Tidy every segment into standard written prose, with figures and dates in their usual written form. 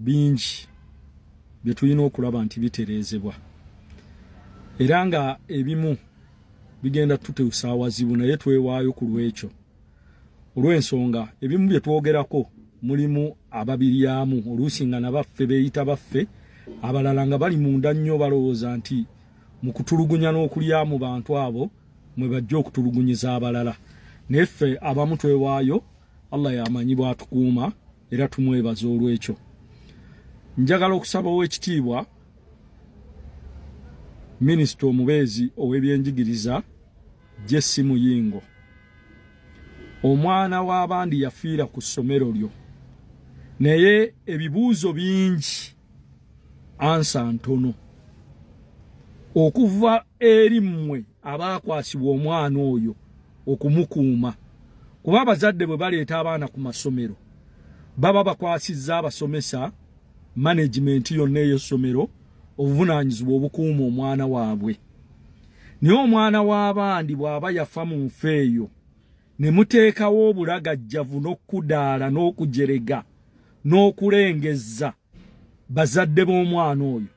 bingi bye tulina okulaba nti biterezebwa era nga ebimu bigenda tuteusa awazibu naye twewaayo ku lwekyo olw'ensonga ebimu bye twogerako mulimu ababiryamu oluusi nga nabaffe beeyita baffe abalala nga bali munda nnyo balowooza nti mu kutulugunya n'okulyamu bantu abo mwe bajja okutulugunyiza abalala naye ffe abamu twewaayo Allah yamanyi bw'atukuuma era tumwebaza olw'ekyo. Njagala okusaba ow'ekitiibwa Minisita omubeezi ow'ebyenjigiriza Jesse Muyingo, omwana w'abandi yafiira ku ssomero lyo naye ebibuuzo bingi ansa ntono okuva eri mmwe abaakwasibwa omwana oyo okumukuuma kuba abazadde bwe baleeta abaana ku masomero baba bakwasizza abasomesa management yonna ey'essomero obuvunaanyizibwa obukuuma omwana waabwe. Naye omwana w'abandi bw'aba yafa mu nfa eyo ne muteekawo obulagajjavu n'okudaala n'okujerega n'okulengezza bazadde b'omwana oyo,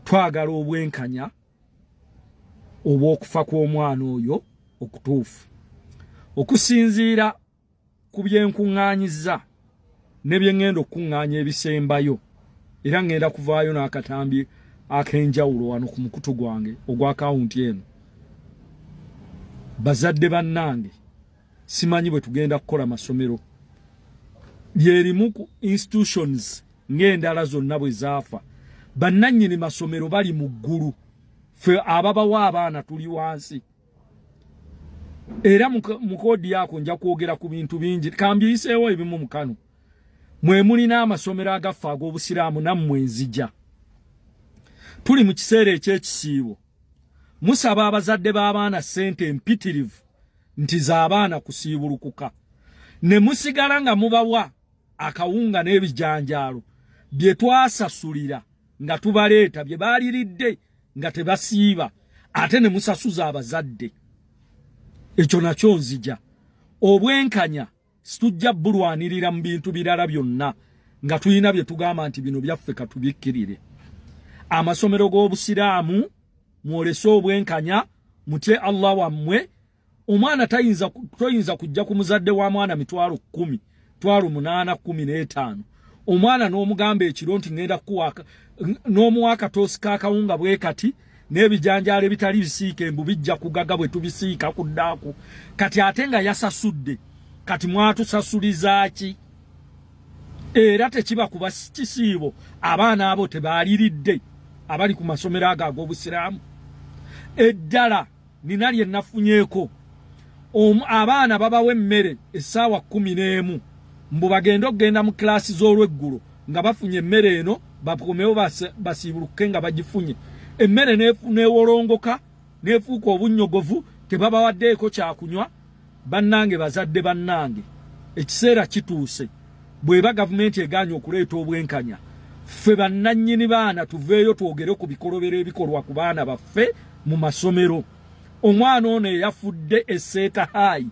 twagala obwenkanya obw'okufa kw'omwana oyo okutuufu. Okusinziira ku byenkuŋŋaanyizza ne bye ŋŋenda okuŋŋaanya ebisembayo era ŋŋenda kuvaayo n'akatambi ak'enjawulo wano ku mukutu gwange ogwa akawunti eno. Bazadde bannange simanyi bwe tugenda kukola masomero byerimu ku institutions ng'endala zonna bwe zaafa. Bannannyini masomero bali mu ggulu, ffe ababawa abaana tuli wansi. Era mu koodi yako nja kwogera ku bintu bingi kambiyiseewo ebimu mu kano. Mwe mulina amasomero agaffe ag'obusiraamu nammwe nzija. Tuli mu kiseera eky'ekisiibo. Musaba abazadde b'abaana ssente empitirivu nti z'abaana kusiibulukuka. Ne musigala nga mubawa akawunga n'ebijanjaalo bye twasasulira nga tubaleeta bye baaliridde nga tebasiiba ate ne musasuza abazadde. Ekyo nakyo nzija. Obwenkanya situjja bulwanirira mu bintu birala byonna nga tulina bye tugamba nti bino byaffe katubikkirire. Amasomero g'obusiraamu mwolese obwenkanya mutye Allah wammwe. Omwana toyinza kujja ku muzadde wa mwana mitwalo 10, mitwalo 8, 15. Omwana n'omugamba ekiro nti ngenda kuwaka n'omuwa akatoosi k'akawunga bwe kati n'ebijanjaalo ebitali bisiike embu bijja kugaga bwe tubisiika ku ddaaku. Kati ate nga yasasudde kati mwatusasuliza ki? Era tekiba kuba kisiibo abaana abo tebaaliridde abali ku masomero ago ag'obusiraamu. Eddala nina lye nafunyeeko abaana babawa emmere essaawa 11 mbu bagende okugenda mu kilaasi z'olweggulo nga bafunye emmere eno bakomewo basiibuluke nga bagifunye. Emmere neewolongoka neefuuka obunnyogovu tebabawaddeeko kyakunywa. Bannange bazadde bannange ekiseera kituuse bw'eba gavumenti egaanye okuleeta obwenkanya ffe bannannyini baana tuveeyo twogere ku bikolobero ebikolwa ku baana baffe mu masomero. Omwana ono eyafudde esseeka haayi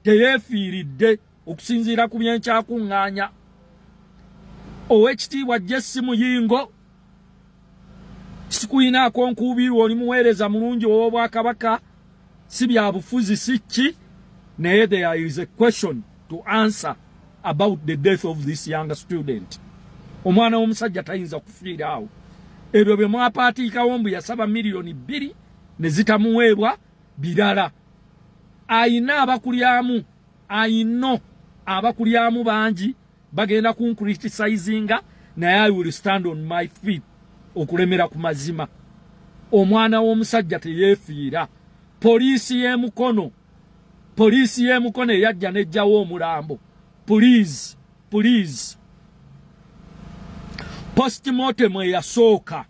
teyeefiiridde okusinziira ku byenkyakuŋŋaanya. Ow'ekitiibwa Jesse Muyingo sikuyinaako nkuubirwa oli muweereza mulungi ow'Obwakabaka si bya bufuzi si ki naye there is a question to answer about the death of this young student. Omwana w'omusajja tayinza kufiira awo. Ebyo bye mwapaatiikawo mbu yasaba miliyoni 2 ne zitamuweebwa birala. Ayina abakulyamu bangi bagenda kuncriticinga naye I will stand on my feet okulemera ku mazima. Omwana w'omusajja teyeefiira. Poliisi y'emukono eyajja nejjawo omulambo. Please. Postmortem eyasooka.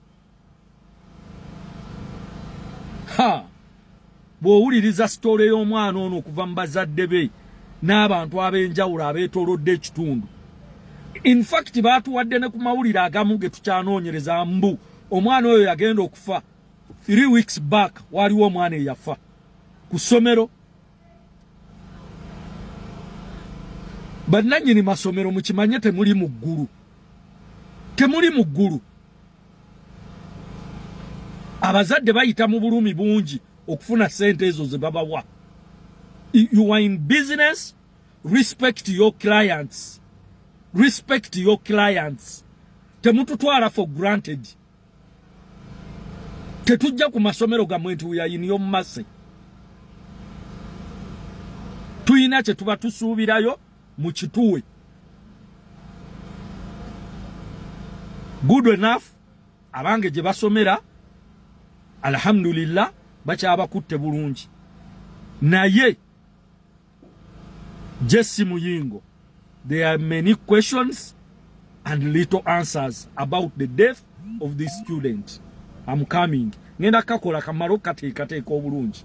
Bw'owuliriza sitole y'omwana ono okuva mu bazadde be n'abantu ab'enjawulo abeetoolodde ekitundu. In fact baatuwadde ne ku mawulire agamu ge tukyanoonyereza mbu omwana oyo yagenda okufa 3 weeks back. Waliwo omwana eyafa ku ssomero. bannanyini masomero mukimanye temuli mu ggulu. Temuli mu ggulu. Abazadde bayita mu bulumi bungi okufuna sente ezo ze babawa. You are in business, respect your clients. Respect your clients. Temututwala for granted. Tetujja ku masomero gamwe nti we are in your mercy. Tuyina kye tuba tusuubirayo mu kituwe. Good enough. Abange gye basomera alhamdulillah bakyabakutte bulungi. Naye Jesse Muyingo, there are many questions and little answers about the death of this student. I'm coming. Ngenda kakola kamaro kateekateeka obulungi.